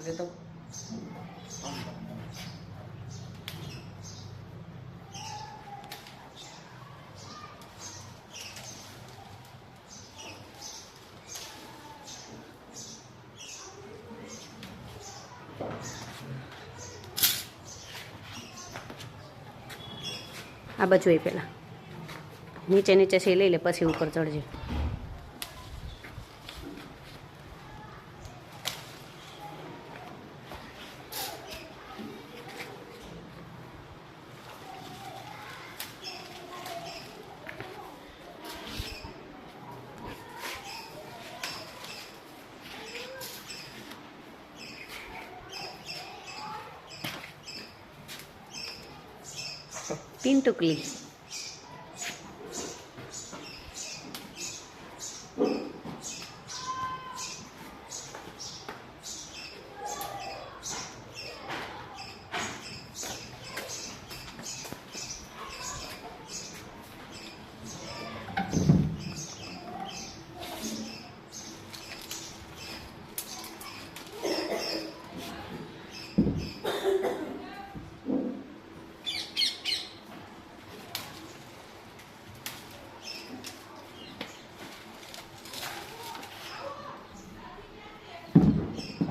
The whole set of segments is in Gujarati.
લેતો આ બાજુ એ પહેલાં નીચે નીચે છે લઈ લે પછી ઉપર ચડજે. तीन टुकली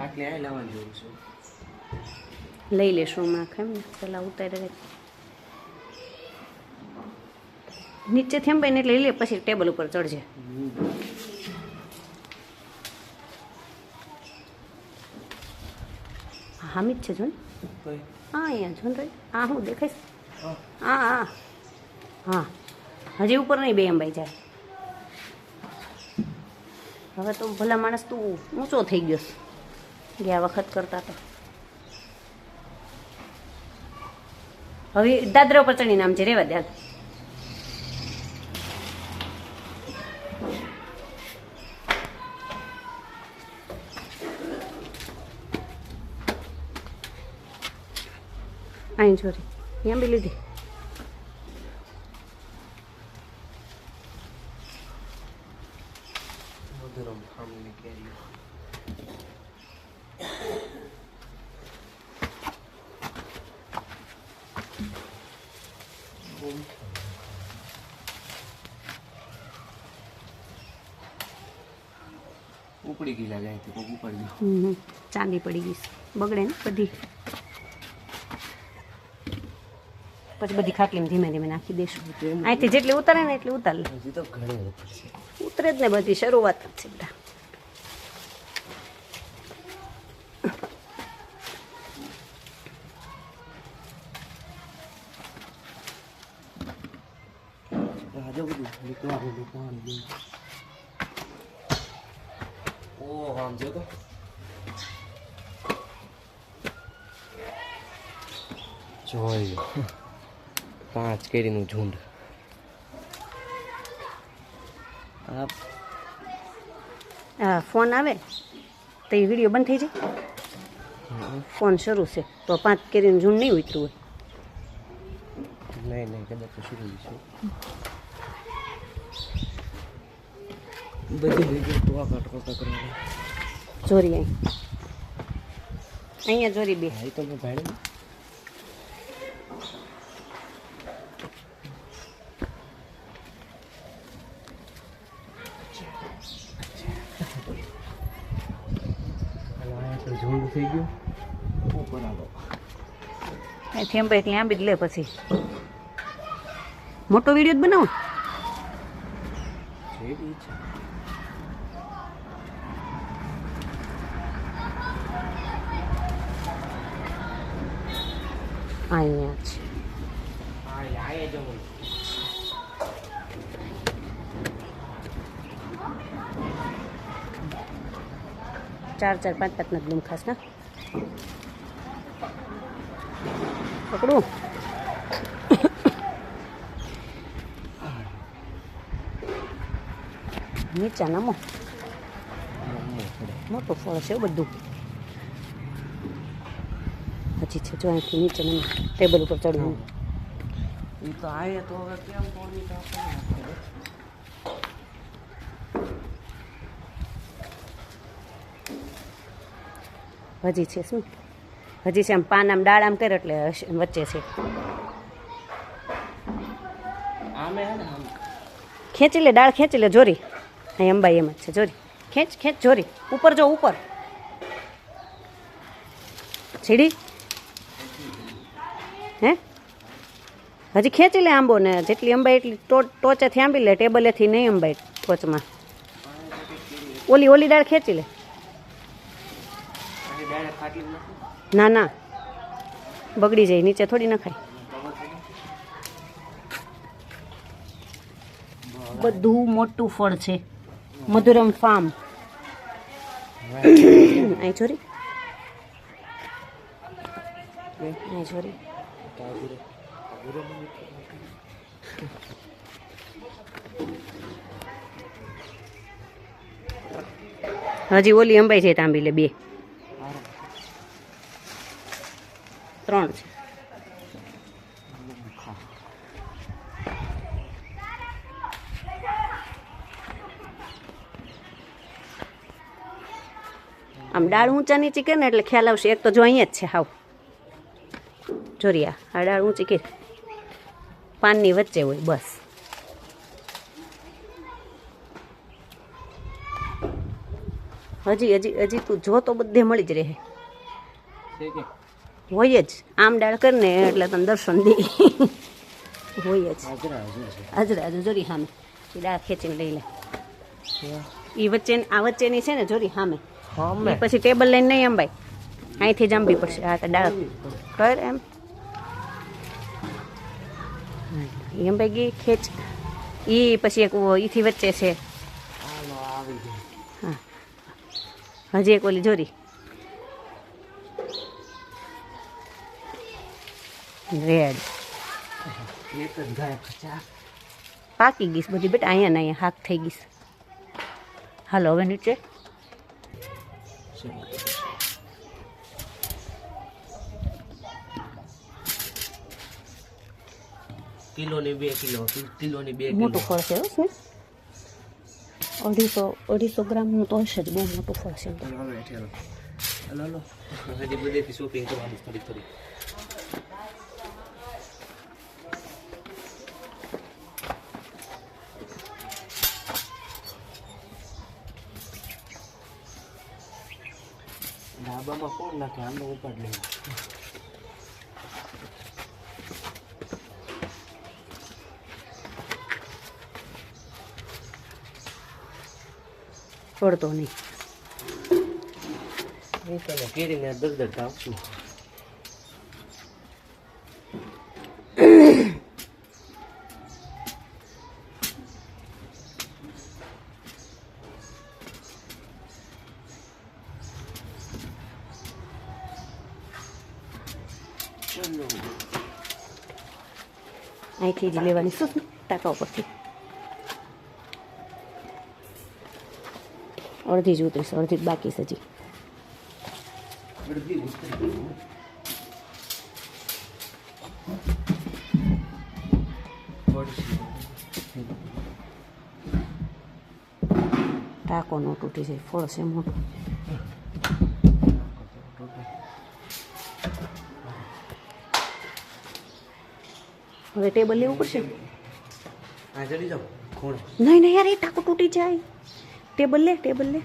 આટલે આ લાવવાની જરૂર છે. લઈ લેશું હમણાં કેમ ને પેલા ઉતારે નીચે થેંબાઈને એટલે લઈ લે પછી ટેબલ ઉપર ચડજે. હામી જ છે જો ને હા અહીંયા જો ને હા હું દેખાઈશ હા હા હા હજી ઉપર નહીં બે અંબાઈ જાય. હવે તો ભલા માણસ તું ઊંચો થઈ ગયો ગયા વખત કરતા તો. હવે દાદરા ઉપર ચડીને આમ છે રેવા દે. અહીં છોરી અહીંયા બી લીધી. મધુરમ ખામની કેરી ઉપડી ગઈ લાગે અહીંથી કોક ઉપાડી ગયો. ચાંદી પડી ગઈ બગડે ને બધી. પછી બધી ખાટલીમાં ધીમે ધીમે નાખી દઈશું. અહીંથી જેટલી ઉતારે ને એટલી ઉતાર લે. હજી તો ઘણી ઉતરશે. ઉતરે જ ને બધી શરૂઆત જ છે બધા. રાજો બધું લીકવાનું. ઓહ આમ જો તો જોઈ 5 કેરીનું ઝુંડ. હા ફોન આવે તો એ વિડીયો બંધ થઈ જાય. ફોન શરૂ છે તો 5 કેરીનું ઝૂંડ નહીં ઉતરું હોય. નહીં કદાચ શરૂ છે. બધી વિડીયો તો આ કાટકોટા કરવાના. જોરી અહીંયા જોરી બે. હા તો મેં ભાડે ઝૂંડ થઈ ગયું ઉપર આવો. થેમ્પા એટલે આંબી જ લે પછી મોટો વિડીયો જ બનાવો. અહીંયા છે. ચાર 5 ના બ્લૂમ ખાસ ના પકડું. નીચા નમો મોટું ફળ છે બધું. હજી છે જો અહીંથી નીચે નમો ટેબલ ઉપર ચડવું. એ તો આયે તો હવે કેમ પોણી તો હજી છે શું હજી છે આમ પાન આમ ડાળ આમ કરે એટલે વચ્ચે છે આમે હે ને આમ ખેંચી લે ડાળ ખેંચી લે જોરી અહીં અંબાઈ એમ જ છે જોરી ખેંચ ખેંચ જોરી ઉપર જો ઉપર સીડી હે હજી ખેંચી લે આંબો ને જેટલી અંબાઈ એટલી ટોચેથી આંબી લે ટેબલેથી નહીં અંબાઈ ટોચમાં ઓલી ડાળ ખેંચી લે પછી ડાયરેક્ટ ખાટલી નથી ના ના બગડી જાય નીચે થોડી નખાય બધું મોટું ફળ છે મધુરમ ફાર્મ અહીં છોરી અહીં છોરી હજી ઓલી અંબાઈ છે તાંબી લે 2 3 છે આમ ડાળ ઊંચા નીચી કરે ને એટલે ખ્યાલ આવશે એક તો જો અહીંયા જ છે હાવ જોરિયા આ ડાળ ઊંચી કે પાનની વચ્ચે હોય બસ હજી તું જો તો બધે મળી જ રહે હોય જ આમ ડાળ કરીને એટલે તને દર્શન દે હોય જ હાજરા જોરી સામે એ ડાળ ખેંચીને લઈ લે એ વચ્ચે આ વચ્ચેની છે ને જોરી સામે એ પછી ટેબલ લઈને નહીં અંબાઈ અહીંથી જ આંબી પડશે આ તો ડાળ કર એમ અંબાઈ ગઈ ખેંચ એ પછી એક ઈથી વચ્ચે છે હા હજી એક ઓલી જોરી રેડ પાકી ગઈશ બધી બેટા અહીંયા ને અહીંયા હાથ થઈ ગઈશ હાલો હવે નીચે કિલોની 2 કિલો કિલોની 2 કિલો મોટું ફળ છે હો 250 ગ્રામનું તો હશે જ બહુ મોટું ફળ છે હલો હજી બધેથી શોપિંગ કરવાની થોડી ડાબામાં કોણ નાખે આમને ઉપાડ લેવું પડતો નહીં એ તને કેરીને દરદર આપશું ચલો અહીંથી જ લેવાની શું ટાંકા ઉપરથી અડધી જ ઉતરીશ અડધી જ બાકી છે હજી ટાંકો નો તૂટી જાય ફળ છે મોટું હવે ટેબલ લેવું પડશે આ જડી જાઓ કોણ નહીં યાર એ ટાંકો તૂટી જાય ટેબલ લે